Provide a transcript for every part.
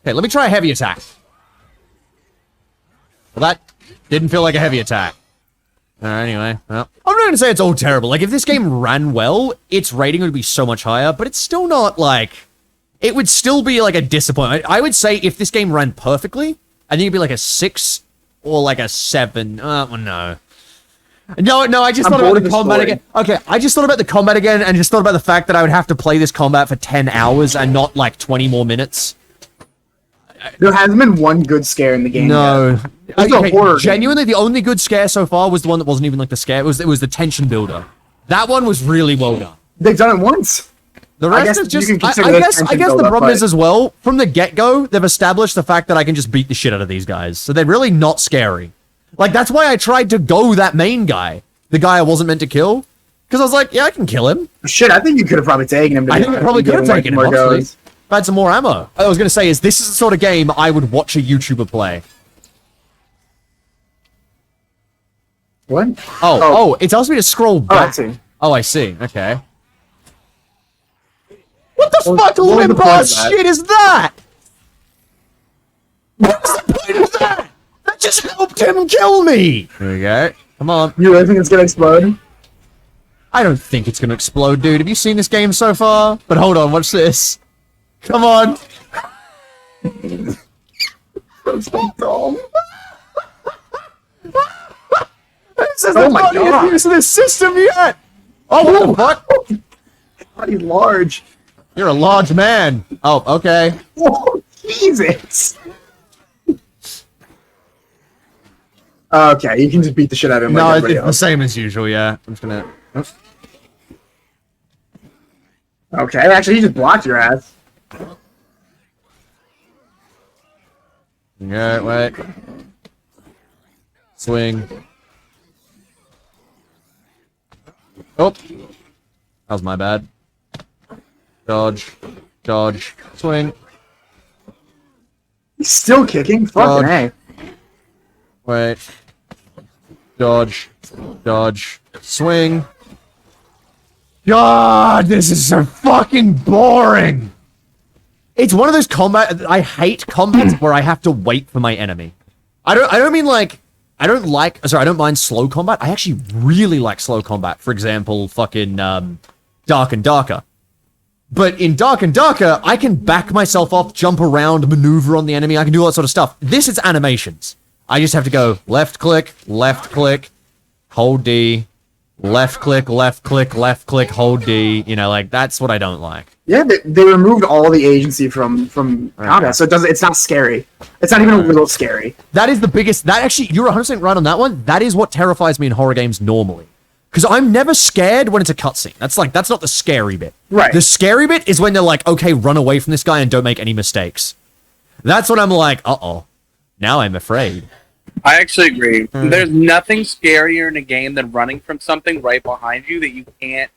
Okay, let me try a heavy attack. Well, that didn't feel like a heavy attack. Anyway, well, I'm not going to say it's all terrible. Like, if this game ran well, its rating would be so much higher, but it's still not, like... It would still be, like, a disappointment. I would say if this game ran perfectly, I think it'd be, like, a 6 or, like, a 7. Well, no. No, I just thought about the combat again. Okay, I just thought about the combat again and just thought about the fact that I would have to play this combat for 10 hours and not, like, 20 more minutes. There hasn't been one good scare in the game No. yet. It's a horror Genuinely, the only good scare so far was the one that wasn't even, like, the scare. It was the tension builder. That one was really well done. They've done it once. The rest is just... I guess the problem is as well, from the get-go, they've established the fact that I can just beat the shit out of these guys. So they're really not scary. Like, that's why I tried to go that main guy. The guy I wasn't meant to kill. Because I was like, yeah, I can kill him. Shit, I think you could have probably taken him. I think I probably could have taken him, honestly. If I had some more ammo. I was going to say is this is the sort of game I would watch a YouTuber play. What? Oh, it tells me to scroll back. I see. Oh, I see. Okay. What the fuck limp ass shit is that? What's the point of that? That just helped him kill me! There we go. Come on. You really think it's gonna explode? I don't think it's gonna explode, dude. Have you seen this game so far? But hold on, watch this. Come on. That's so dumb. This is not the use of this system yet! Oh, what the fuck? He's large. You're a large man. Oh, okay. Oh, Jesus. Okay, you can just beat the shit out of him. No, like it's the else. same as usual, yeah. I'm just gonna... Oops. Okay, actually, he just blocked your ass. Yeah, wait. Swing. Oh. That was my bad. Dodge. Dodge. Swing. He's still kicking? Fucking A. Wait. Dodge. Dodge. Swing. God, this is so fucking boring! It's one of those I hate combats where I have to wait for my enemy. I don't mean like... I don't mind slow combat. I actually really like slow combat. For example, fucking, Dark and Darker. But in Dark and Darker, I can back myself off, jump around, maneuver on the enemy. I can do all that sort of stuff. This is animations. I just have to go left click, hold D, left click, hold D. You know, like, that's what I don't like. Yeah, they removed all the agency from combat, so it's not scary. It's not even a little scary. That is the biggest... That actually, you're 100% right on that one. That is what terrifies me in horror games normally. Because I'm never scared when it's a cutscene. That's not the scary bit. Right. The scary bit is when they're like, okay, run away from this guy and don't make any mistakes. That's when I'm like, uh-oh. Now I'm afraid. I actually agree. There's nothing scarier in a game than running from something right behind you that you can't,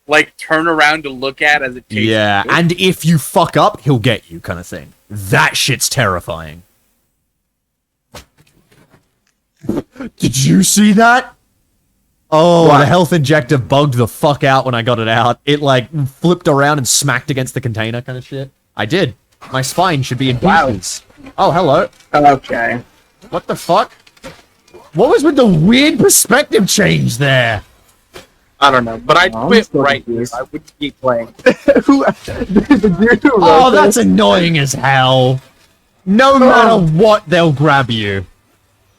like, turn around to look at as it chases you. Yeah, and if you fuck up, he'll get you, kind of thing. That shit's terrifying. Did you see that? Oh, what? The health injector bugged the fuck out when I got it out. It, like, flipped around and smacked against the container kind of shit. I did. My spine should be in pieces. Oh, hello. Okay. What the fuck? What was with the weird perspective change there? I don't know, but I quit still right here. confused. I would keep playing. Oh, that's annoying as hell. No matter what, they'll grab you.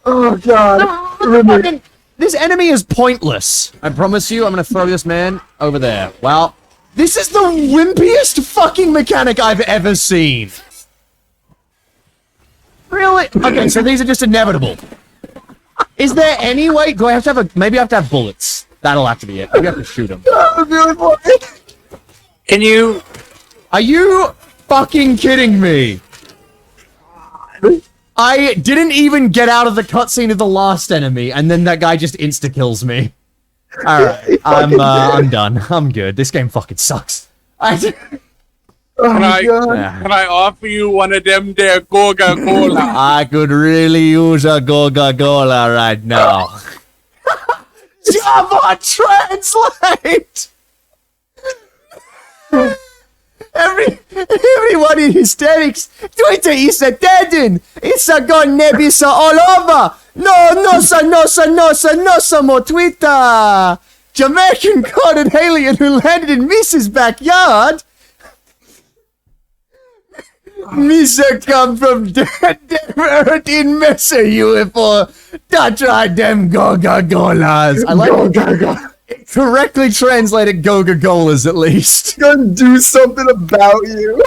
Oh, God. This enemy is pointless. I promise you, I'm gonna throw this man over there. Well, this is the wimpiest fucking mechanic I've ever seen. Really? Okay, so these are just inevitable. Is there any way? Do I have to have maybe I have to have bullets. That'll have to be it. Maybe I have to shoot them. Can you... Are you fucking kidding me? I didn't even get out of the cutscene of the last enemy, and then that guy just insta-kills me. Alright, I'm done. I'm good. This game fucking sucks. Can I offer you one of them there Coca-Cola? I could really use a Coca-Cola right now. Java, translate! Everyone in hysterics. Twitter is a dead. It's a gone nebisa all over. No more Twitter. Jamaican caught an alien who landed in Misa's backyard. Misa come from Earth in Mesa UFO. Da try them Goga-Golas. I like it. Correctly translated Goga-Golas at least. Gonna do something about you.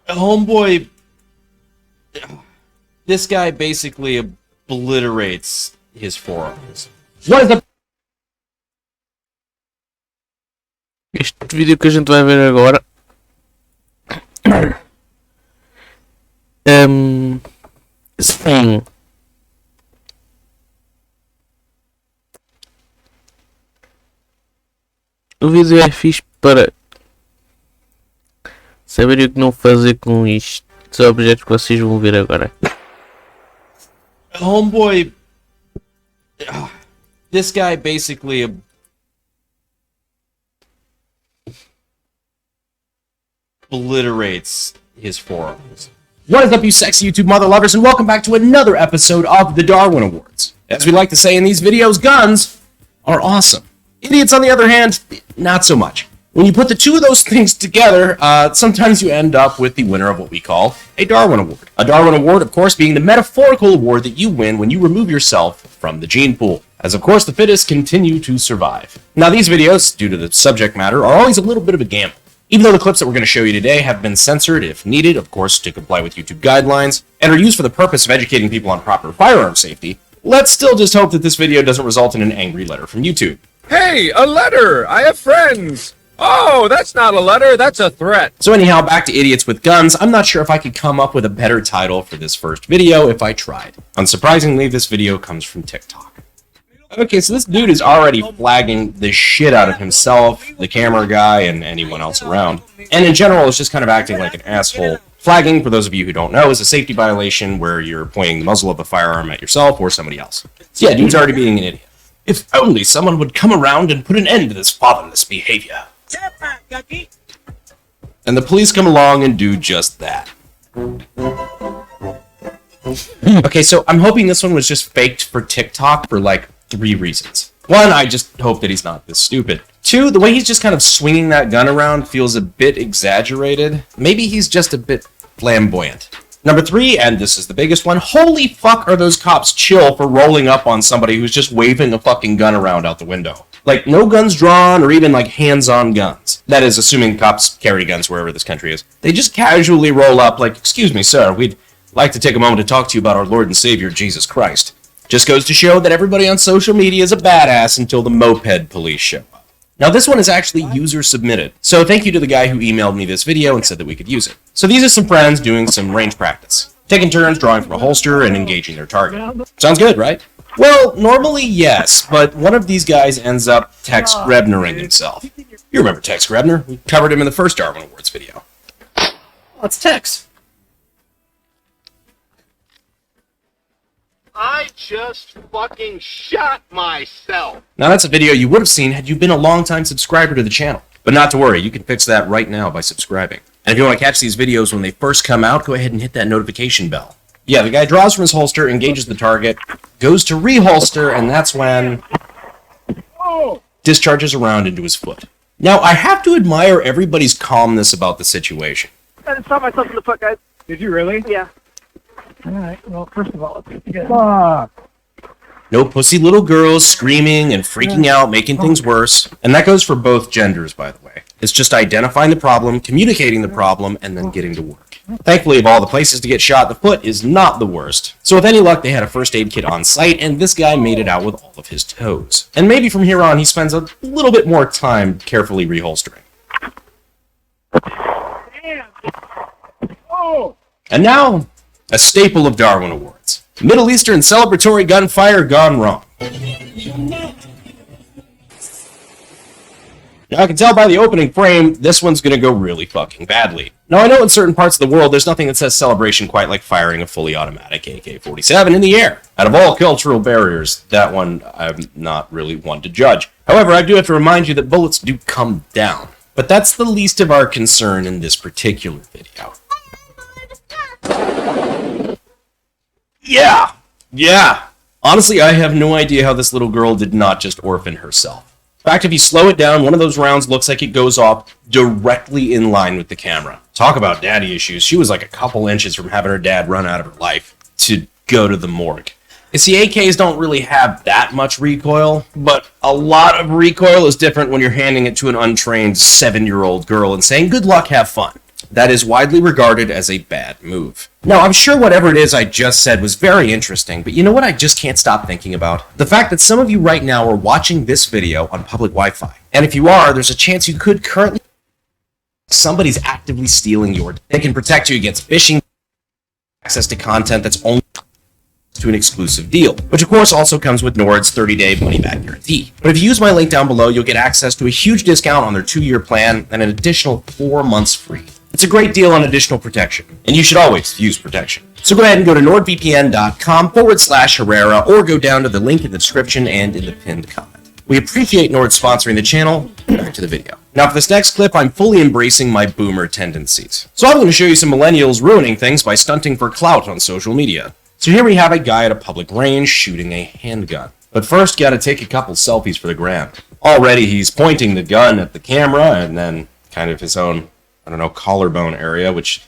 Homeboy, this guy basically obliterates his forearms. What is the... Este vídeo que a gente vai ver agora sim, o vídeo é fixe para saber o que não fazer com isto, os objetos que vocês vão ver agora. Homeboy, this guy basically obliterates his forearms. What is up, you sexy YouTube mother lovers, and welcome back to another episode of the Darwin Awards. As we like to say in these videos, guns are awesome. Idiots, on the other hand, not so much. When you put the two of those things together, sometimes you end up with the winner of what we call a Darwin Award. A Darwin Award, of course, being the metaphorical award that you win when you remove yourself from the gene pool, as of course the fittest continue to survive. Now, these videos, due to the subject matter, are always a little bit of a gamble. Even though the clips that we're going to show you today have been censored if needed, of course, to comply with YouTube guidelines, and are used for the purpose of educating people on proper firearm safety, let's still just hope that this video doesn't result in an angry letter from YouTube. Hey, a letter! I have friends! Oh, that's not a letter, that's a threat. So anyhow, back to idiots with guns. I'm not sure if I could come up with a better title for this first video if I tried. Unsurprisingly, this video comes from TikTok. Okay, so this dude is already flagging the shit out of himself, the camera guy, and anyone else around. And in general, is just kind of acting like an asshole. Flagging, for those of you who don't know, is a safety violation where you're pointing the muzzle of a firearm at yourself or somebody else. So yeah, dude's already being an idiot. If only someone would come around and put an end to this fatherless behavior. And the police come along and do just that. Okay, so I'm hoping this one was just faked for TikTok for like 3 reasons. 1, I just hope that he's not this stupid. 2, the way he's just kind of swinging that gun around feels a bit exaggerated. Maybe he's just a bit flamboyant. Number 3, and this is the biggest one, holy fuck are those cops chill for rolling up on somebody who's just waving a fucking gun around out the window. Like, no guns drawn or even like hands-on guns. That is, assuming cops carry guns wherever this country is. They just casually roll up like, excuse me, sir, we'd like to take a moment to talk to you about our Lord and Savior, Jesus Christ. Just goes to show that everybody on social media is a badass until the moped police show up. Now, this one is actually user-submitted, so thank you to the guy who emailed me this video and said that we could use it. So these are some friends doing some range practice, taking turns drawing from a holster and engaging their target. Sounds good, right? Well, normally yes, but one of these guys ends up Tex Grebnering himself. You remember Tex Grebner? We covered him in the first Darwin Awards video. That's Tex. I just fucking shot myself. Now that's a video you would have seen had you been a long-time subscriber to the channel. But not to worry, you can fix that right now by subscribing. And if you want to catch these videos when they first come out, go ahead and hit that notification bell. Yeah, the guy draws from his holster, engages the target, goes to reholster, and that's when discharges a round into his foot. Now, I have to admire everybody's calmness about the situation. I shot myself in the foot, guys. Did you really? Yeah. Alright, well, first of all, let's get fuck. No pussy little girls screaming and freaking out, making things worse. And that goes for both genders, by the way. It's just identifying the problem, communicating the problem, and then getting to work. Thankfully, of all the places to get shot, the foot is not the worst. So with any luck, they had a first aid kit on site, and this guy made it out with all of his toes. And maybe from here on, he spends a little bit more time carefully reholstering. And now, a staple of Darwin Awards. Middle Eastern celebratory gunfire gone wrong. Now, I can tell by the opening frame, this one's gonna go really fucking badly. Now, I know in certain parts of the world, there's nothing that says celebration quite like firing a fully automatic AK-47 in the air. Out of all cultural barriers, that one I'm not really one to judge. However, I do have to remind you that bullets do come down. But that's the least of our concern in this particular video. Yeah. Honestly, I have no idea how this little girl did not just orphan herself. In fact, if you slow it down, one of those rounds looks like it goes off directly in line with the camera. Talk about daddy issues. She was like a couple inches from having her dad run out of her life to go to the morgue. You see, AKs don't really have that much recoil, but a lot of recoil is different when you're handing it to an untrained 7-year-old girl and saying, good luck, have fun. That is widely regarded as a bad move. Now, I'm sure whatever it is I just said was very interesting, but you know what I just can't stop thinking about? The fact that some of you right now are watching this video on public Wi-Fi. And if you are, there's a chance you could currently... Somebody's actively stealing your... They can protect you against phishing, access to content that's only to an exclusive deal, which of course also comes with Nord's 30-day money-back guarantee. But if you use my link down below, you'll get access to a huge discount on their 2-year plan and an additional 4 months free. It's a great deal on additional protection, and you should always use protection. So go ahead and go to nordvpn.com/Herrera or go down to the link in the description and in the pinned comment. We appreciate Nord sponsoring the channel. Back to the video. Now for this next clip, I'm fully embracing my boomer tendencies. So I'm going to show you some millennials ruining things by stunting for clout on social media. So here we have a guy at a public range shooting a handgun. But first, gotta take a couple selfies for the gram. Already he's pointing the gun at the camera and then kind of his own, I don't know, collarbone area, which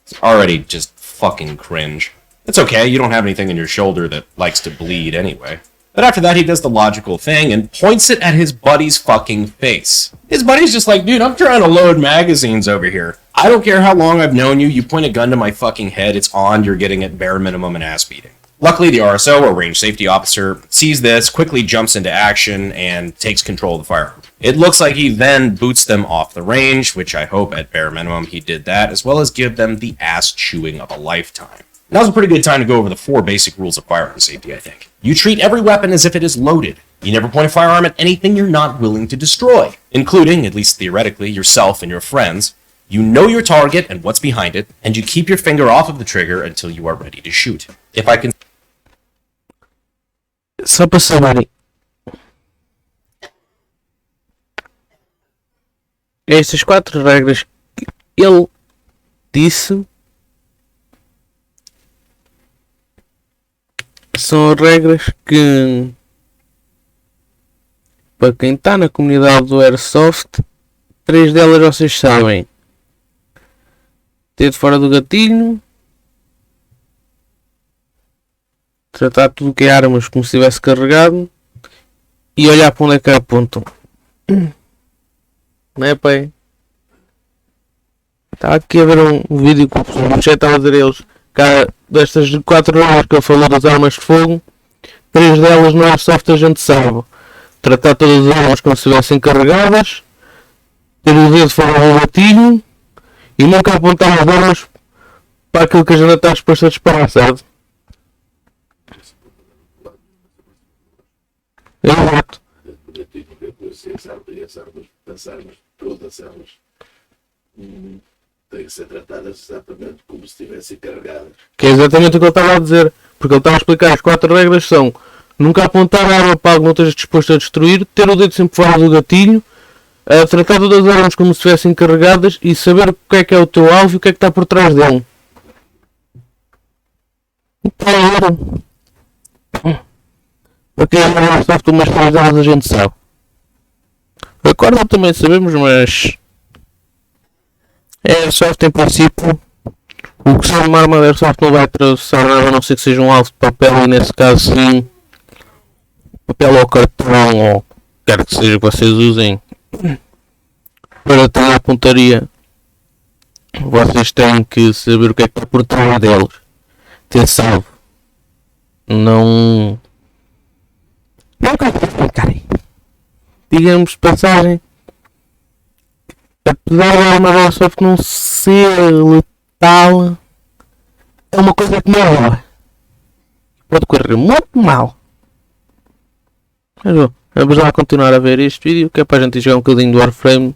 is already just fucking cringe. It's okay, you don't have anything in your shoulder that likes to bleed anyway. But after that, he does the logical thing and points it at his buddy's fucking face. His buddy's just like, dude, I'm trying to load magazines over here. I don't care how long I've known you, you point a gun to my fucking head, it's on, you're getting at bare minimum an ass beating. Luckily, the RSO, or range safety officer, sees this, quickly jumps into action, and takes control of the firearm. It looks like he then boots them off the range, which I hope at bare minimum he did that, as well as give them the ass chewing of a lifetime. Now's a pretty good time to go over the 4 basic rules of firearm safety, I think. You treat every weapon as if it is loaded. You never point a firearm at anything you're not willing to destroy, including, at least theoretically, yourself and your friends. You know your target and what's behind it, and you keep your finger off of the trigger until you are ready to shoot. If I can... Só para saberem, estas 4 regras que ele disse são regras que, para quem está na comunidade do Airsoft, 3 delas vocês sabem: ter de fora do gatilho, tratar tudo que é armas como se estivesse carregado e olhar para onde é que apontam. Não é, pai? Estava aqui a ver um vídeo que o chat estava a dizer a eles que destas 4 armas que eu falei das armas de fogo, 3 delas no Airsoft a gente sabe: tratar todas as armas como se estivessem carregadas, ter o dedo fora do gatilho e nunca apontar as armas para aquilo que a gente está disposto a disparar, sabe? Exato. Todas elas têm que ser tratadas exatamente como se estivessem carregadas. Que é exatamente o que ele estava a dizer, porque ele estava a explicar: as 4 regras são nunca apontar a arma para algo que não estejas disposto a destruir, ter o dedo sempre fora do gatilho, tratar todas as armas como se estivessem carregadas e saber o que é o teu alvo e o que é que está por trás dele. Porque a Microsoft, umas coisas delas a gente sabe. A corda também sabemos, mas a Airsoft em princípio, o que sabe uma arma da Airsoft não vai atravessar nada, a não ser que seja um alvo de papel, e nesse caso sim, papel ou cartão, ou quer que seja que vocês usem para ter a pontaria. Vocês têm que saber o que é que está por trás deles, ter salvo. Não quero explicarem. Digamos de passagem, apesar da arma da Airsoft não ser letal, é uma coisa que morre. Pode correr muito mal. Mas Vamos lá continuar a ver este vídeo, que é para a gente jogar um bocadinho do Warframe.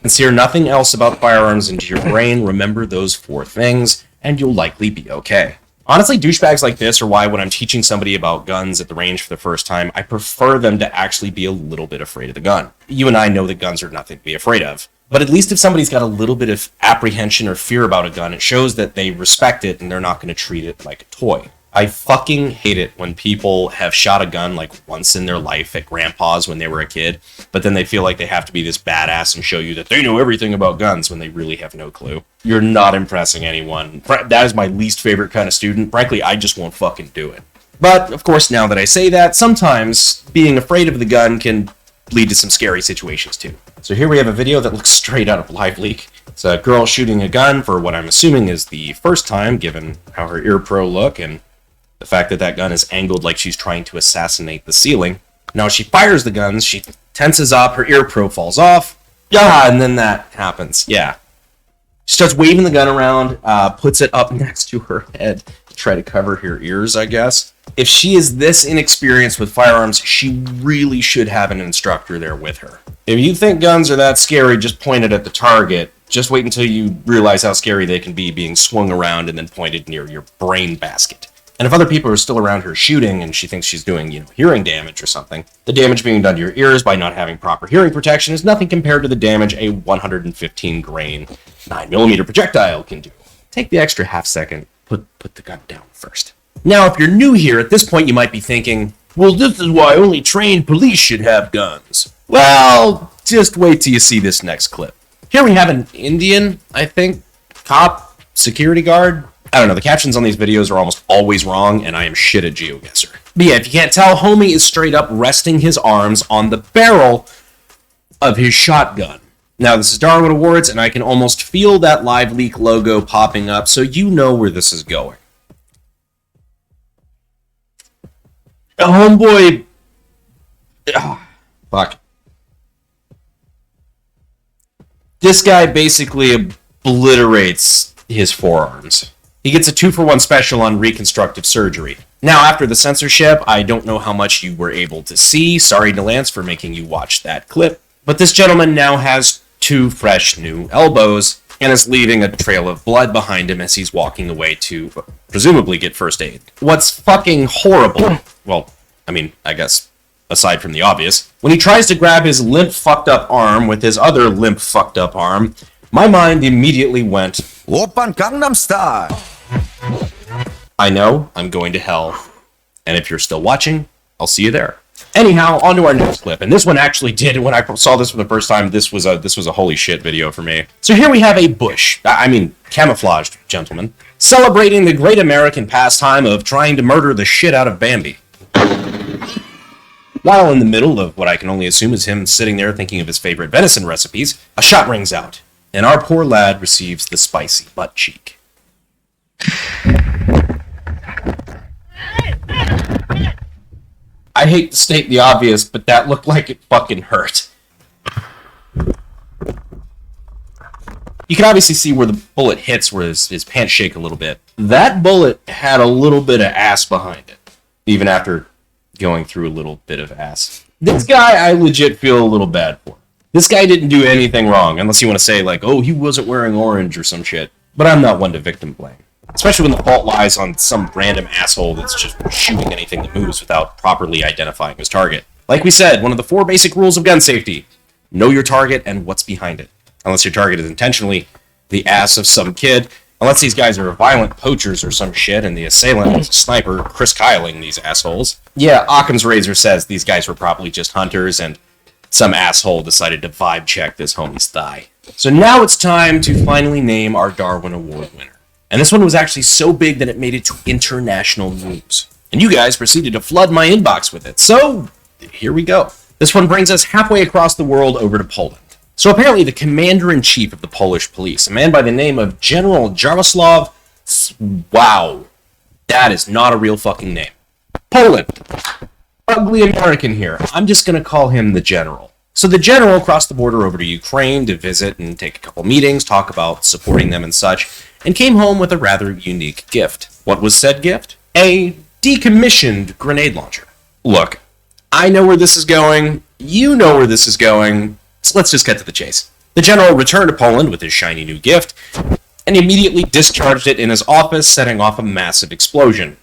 Consider nothing else about firearms into your brain, remember those 4 things, and you'll likely be okay. Honestly, douchebags like this are why when I'm teaching somebody about guns at the range for the first time, I prefer them to actually be a little bit afraid of the gun. You and I know that guns are nothing to be afraid of. But at least if somebody's got a little bit of apprehension or fear about a gun, it shows that they respect it and they're not going to treat it like a toy. I fucking hate it when people have shot a gun like once in their life at grandpa's when they were a kid, but then they feel like they have to be this badass and show you that they know everything about guns when they really have no clue. You're not impressing anyone. That is my least favorite kind of student. Frankly, I just won't fucking do it. But, of course, now that I say that, sometimes being afraid of the gun can lead to some scary situations too. So here we have a video that looks straight out of LiveLeak. It's a girl shooting a gun for what I'm assuming is the first time, given how her ear pro look and the fact that that gun is angled like she's trying to assassinate the ceiling. Now she fires the guns, she tenses up, her ear pro falls off. Yeah, and then that happens. Yeah. She starts waving the gun around, puts it up next to her head to try to cover her ears, I guess. If she is this inexperienced with firearms, she really should have an instructor there with her. If you think guns are that scary, just point it at the target. Just wait until you realize how scary they can be being swung around and then pointed near your brain basket. And if other people are still around her shooting and she thinks she's doing, hearing damage or something, the damage being done to your ears by not having proper hearing protection is nothing compared to the damage a 115 grain 9mm projectile can do. Take the extra half second, put the gun down first. Now, if you're new here, at this point you might be thinking, well, this is why only trained police should have guns. Well, just wait till you see this next clip. Here we have an Indian, I think, cop, security guard. I don't know, the captions on these videos are almost always wrong, and I am shit at GeoGuessr. But yeah, if you can't tell, homie is straight up resting his arms on the barrel of his shotgun. Now, this is Darwin Awards, and I can almost feel that LiveLeak logo popping up, so you know where this is going. Homeboy... fuck. This guy basically obliterates his forearms. He gets a 2-for-1 special on reconstructive surgery. Now, after the censorship, I don't know how much you were able to see. Sorry to Lance for making you watch that clip. But this gentleman now has 2 fresh new elbows and is leaving a trail of blood behind him as he's walking away to presumably get first aid. What's fucking horrible, well, I mean, I guess, aside from the obvious, when he tries to grab his limp fucked up arm with his other limp fucked up arm, my mind immediately went, Oppan Gangnam Style. I know, I'm going to hell. And if you're still watching, I'll see you there. Anyhow, on to our next clip. And this one actually did, when I saw this for the first time, this was a holy shit video for me. So here we have a bush, camouflaged gentleman, celebrating the great American pastime of trying to murder the shit out of Bambi. While in the middle of what I can only assume is him sitting there thinking of his favorite venison recipes, a shot rings out, and our poor lad receives the spicy butt cheek. I hate to state the obvious, but that looked like it fucking hurt. You can obviously see where the bullet hits, where his pants shake a little bit. That bullet had a little bit of ass behind it, even after going through a little bit of ass. This guy, I legit feel a little bad for. This guy didn't do anything wrong, unless you want to say, like, oh, he wasn't wearing orange or some shit. But I'm not one to victim blame. Especially when the fault lies on some random asshole that's just shooting anything that moves without properly identifying his target. Like we said, one of the 4 basic rules of gun safety: know your target and what's behind it. Unless your target is intentionally the ass of some kid, unless these guys are violent poachers or some shit and the assailant is a sniper Chris Kyling these assholes. Yeah, Occam's razor says these guys were probably just hunters and some asshole decided to vibe check this homie's thigh. So now it's time to finally name our Darwin Award winner. And this one was actually so big that it made it to international news. And you guys proceeded to flood my inbox with it. So, here we go. This one brings us halfway across the world over to Poland. So apparently the commander-in-chief of the Polish police, a man by the name of General Jarosław... Wow. That is not a real fucking name. Poland. Ugly American here. I'm just gonna call him the General. So the General crossed the border over to Ukraine to visit and take a couple meetings, talk about supporting them and such, and came home with a rather unique gift. What was said gift? A decommissioned grenade launcher. Look, I know where this is going, you know where this is going, so let's just get to the chase. The general returned to Poland with his shiny new gift, and immediately discharged it in his office, setting off a massive explosion.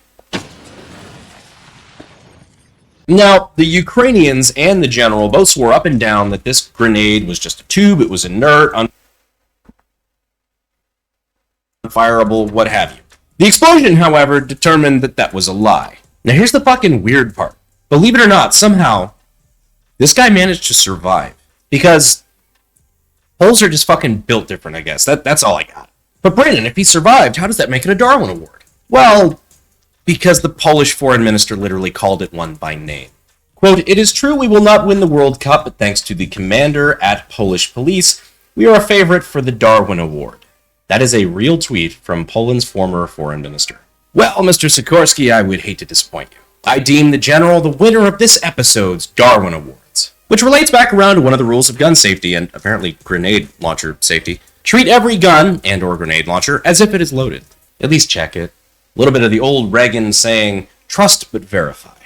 Now, the Ukrainians and the general both swore up and down that this grenade was just a tube, it was inert, unfireable, what have you. The explosion, however, determined that that was a lie. Now here's the fucking weird part. Believe it or not, somehow, this guy managed to survive. Because Poles are just fucking built different, I guess. That's all I got. But Brandon, if he survived, how does that make it a Darwin Award? Well, because the Polish foreign minister literally called it one by name. Quote, "It is true we will not win the World Cup, but thanks to the commander at Polish police, we are a favorite for the Darwin Award." That is a real tweet from Poland's former foreign minister. Well, Mr. Sikorsky, I would hate to disappoint you. I deem the general the winner of this episode's Darwin Awards. Which relates back around to one of the rules of gun safety, and apparently grenade launcher safety. Treat every gun and or grenade launcher as if it is loaded. At least check it. A little bit of the old Reagan saying, trust but verify.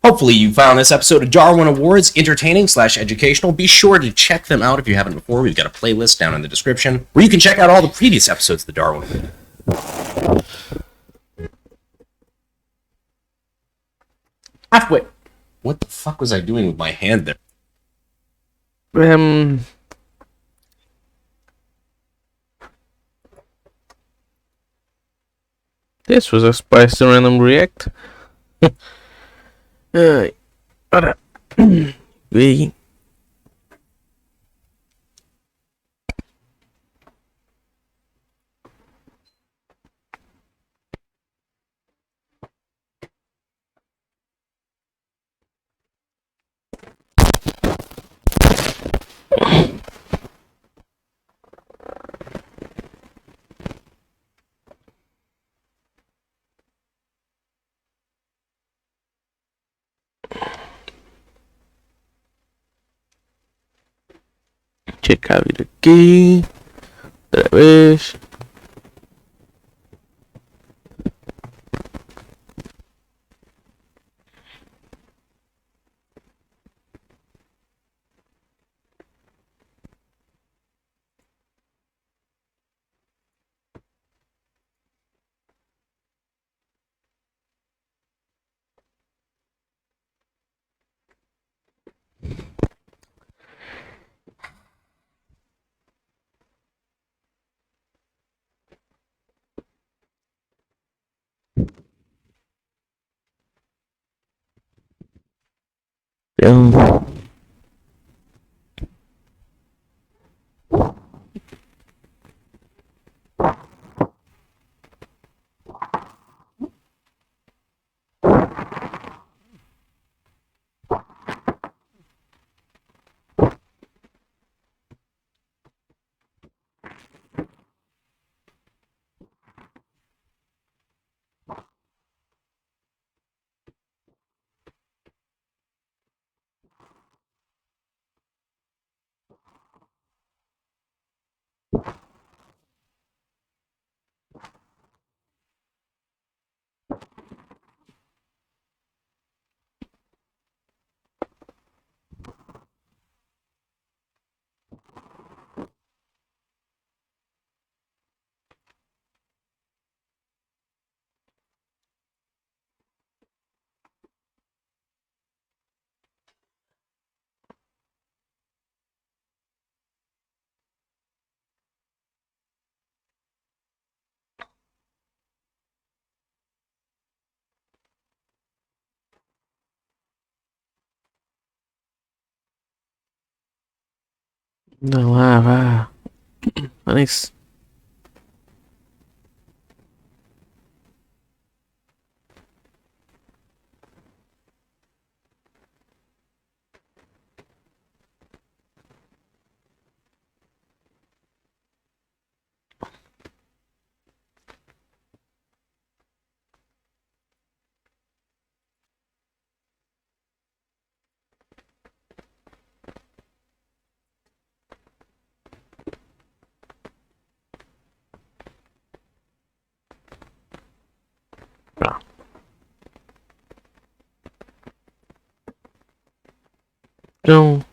Hopefully you found this episode of Darwin Awards entertaining/educational. Be sure to check them out if you haven't before. We've got a playlist down in the description where you can check out all the previous episodes of the Darwin Award. Halfway. What the fuck was I doing with my hand there? This was a spicy random react. Ora. Vi. Checar vir aqui. Outra vez. Então, não, vá. Nice. Não.